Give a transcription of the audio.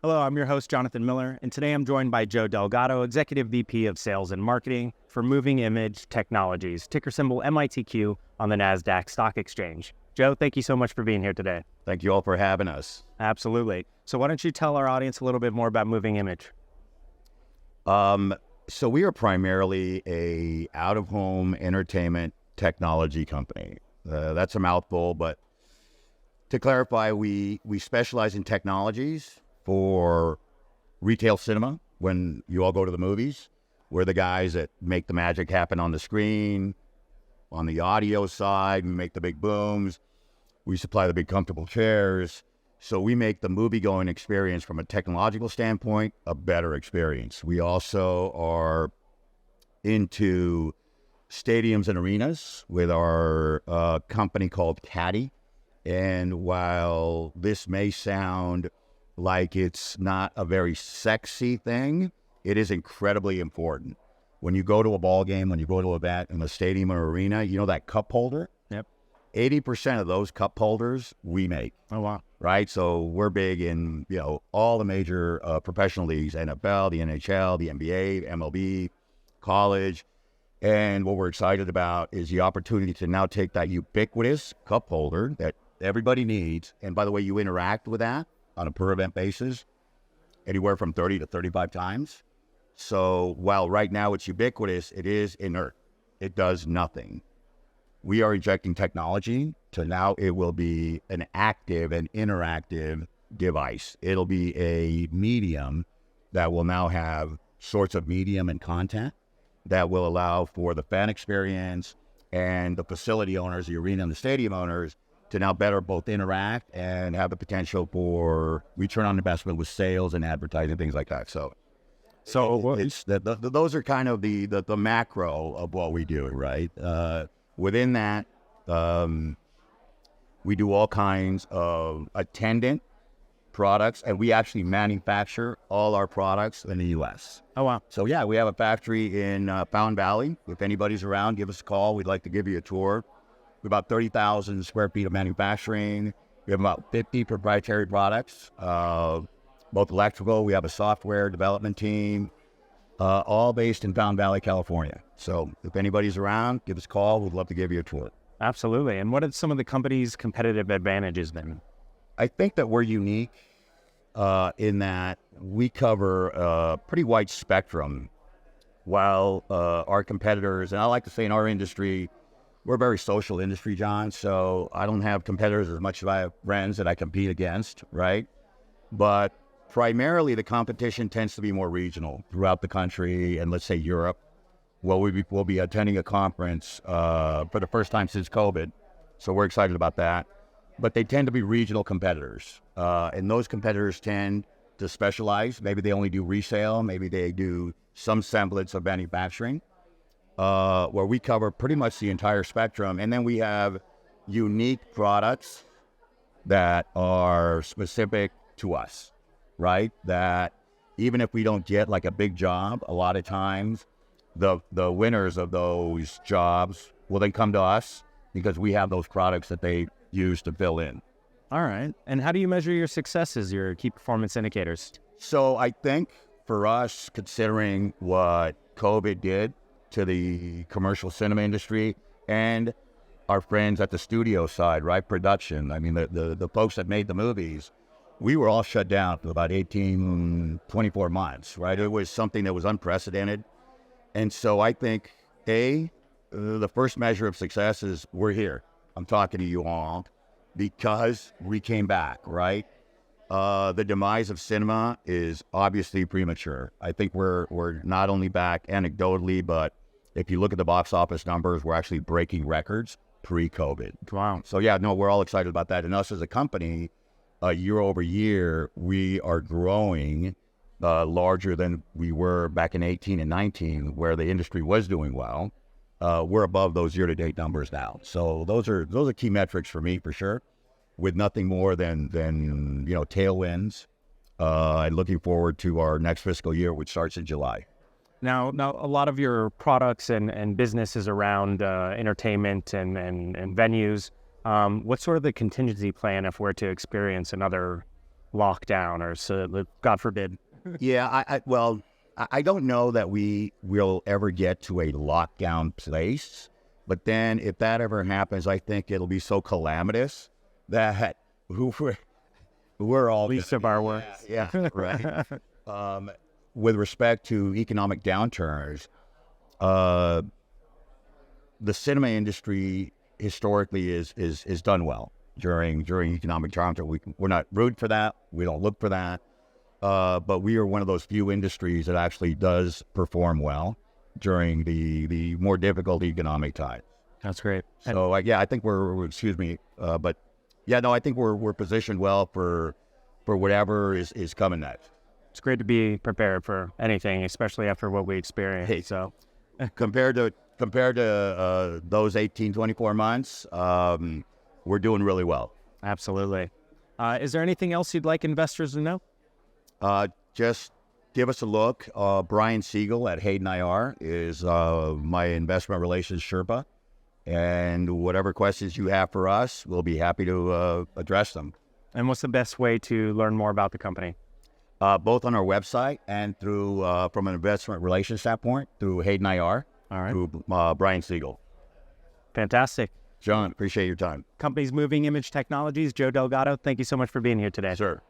Hello, I'm your host, Jonathan Miller, and today I'm joined by Joe Delgado, Executive VP of Sales and Marketing for Moving Image Technologies, ticker symbol MITQ on the NASDAQ Stock Exchange. Joe, thank you so much for being here today. Thank you all for having us. Absolutely. So why don't you tell our audience a little bit more about Moving Image? So we are primarily a out-of-home entertainment technology company. That's a mouthful, but to clarify, we specialize in technologies for retail cinema. When you all go to the movies, we're the guys that make the magic happen on the screen. On the audio side, we make the big booms. We supply the big comfortable chairs. So we make the movie-going experience from a technological standpoint a better experience. We also are into stadiums and arenas with our company called Caddy. And while this may sound like it's not a very sexy thing, it is incredibly important. When you go to a ball game, when you go to a bat in a stadium or arena, you know that cup holder? Yep. 80% of those cup holders we make. Oh, wow. Right? So we're big in, all the major professional leagues, NFL, the NHL, the NBA, MLB, college. And what we're excited about is the opportunity to now take that ubiquitous cup holder that everybody needs. And by the way, you interact with that on a per event basis, anywhere from 30 to 35 times. So while right now it's ubiquitous, it is inert. It does nothing. We are injecting technology to now it will be an active and interactive device. It'll be a medium that will now have sorts of medium and content that will allow for the fan experience and the facility owners, the arena and the stadium owners, to now better both interact and have the potential for return on investment with sales and advertising, things like that. So it's those are kind of the macro of what we do, right? Within that, we do all kinds of attendant products, and we actually manufacture all our products in the U.S. Oh, wow. So, yeah, we have a factory in Fountain Valley. If anybody's around, give us a call. We'd like to give you a tour. We have about 30,000 square feet of manufacturing. We have about 50 proprietary products, both electrical. We have a software development team, all based in Fountain Valley, California. So if anybody's around, give us a call. We'd love to give you a tour. Absolutely. And what are some of the company's competitive advantages then? I think that we're unique in that we cover a pretty wide spectrum, while our competitors, and I like to say in our industry, we're a very social industry, John, so I don't have competitors as much as I have friends that I compete against, right? But primarily the competition tends to be more regional throughout the country and let's say Europe. Well, we'll be attending a conference for the first time since COVID, so we're excited about that. But they tend to be regional competitors, and those competitors tend to specialize. Maybe they only do resale, maybe they do some semblance of manufacturing, where we cover pretty much the entire spectrum. And then we have unique products that are specific to us, right? That even if we don't get like a big job, a lot of times the winners of those jobs will then come to us because we have those products that they use to fill in. All right. And how do you measure your successes, your key performance indicators? So I think for us, considering what COVID did to the commercial cinema industry and our friends at the studio side, right? Production. I mean, the folks that made the movies, we were all shut down for about 18, 24 months, right? It was something that was unprecedented. And so I think, the first measure of success is we're here. I'm talking to you all because we came back, right? The demise of cinema is obviously premature. I think we're not only back anecdotally, but if you look at the box office numbers, we're actually breaking records pre-COVID. Wow. So yeah, no, we're all excited about that. And us as a company, year over year, we are growing larger than we were back in 18 and 19, where the industry was doing well. We're above those year-to-date numbers now. So those are key metrics for me for sure, with nothing more than tailwinds. And looking forward to our next fiscal year, which starts in July. Now, a lot of your products and businesses around entertainment and venues. What's sort of the contingency plan if we're to experience another lockdown or so, God forbid? Yeah, I don't know that we will ever get to a lockdown place, but then if that ever happens, I think it'll be so calamitous that we're all Least of our worries. Yeah, right. With respect to economic downturns, the cinema industry historically is done well during economic downturn. We're not rooting for that. We don't look for that. But we are one of those few industries that actually does perform well during the more difficult economic times. That's great. So I think I think we're positioned well for whatever is coming next. It's great to be prepared for anything, especially after what we experienced. Hey, so compared to those 18, 24 months, we're doing really well. absolutely. Is there anything else you'd like investors to know? Just give us a look. Brian Siegel at Hayden IR is my investment relations Sherpa. And whatever questions you have for us, we'll be happy to address them. And what's the best way to learn more about the company? Both on our website and through, from an investment relations standpoint, through Hayden IR, All right. through Brian Siegel. Fantastic. John, appreciate your time. Company's Moving Image Technologies, Joe Delgado, thank you so much for being here today. Sir.